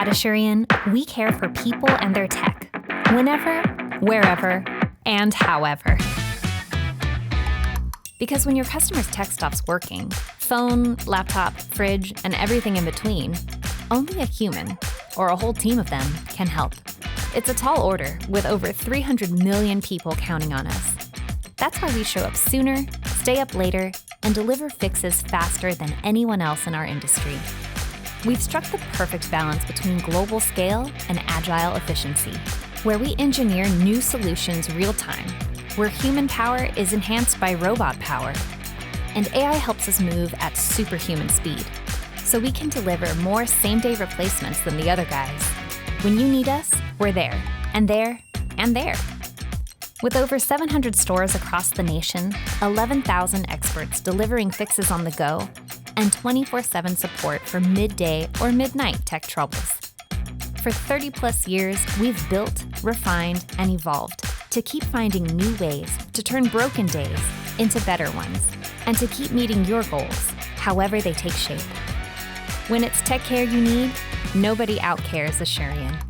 At Asurion, we care for people and their tech, whenever, wherever, and however. Because when your customer's tech stops working, phone, laptop, fridge, and everything in between, only a human, or a whole team of them, can help. It's a tall order, with over 300 million people counting on us. That's why we show up sooner, stay up later, and deliver fixes faster than anyone else in our industry. We've struck the perfect balance between global scale and agile efficiency, where we engineer new solutions real-time, where human power is enhanced by robot power, and AI helps us move at superhuman speed, so we can deliver more same-day replacements than the other guys. When you need us, we're there, and there, and there. With over 700 stores across the nation, 11,000 experts delivering fixes on the go, and 24/7 support for midday or midnight tech troubles. For 30-plus years, we've built, refined, and evolved to keep finding new ways to turn broken days into better ones, and to keep meeting your goals, however they take shape. When it's tech care you need, nobody outcares Asurion.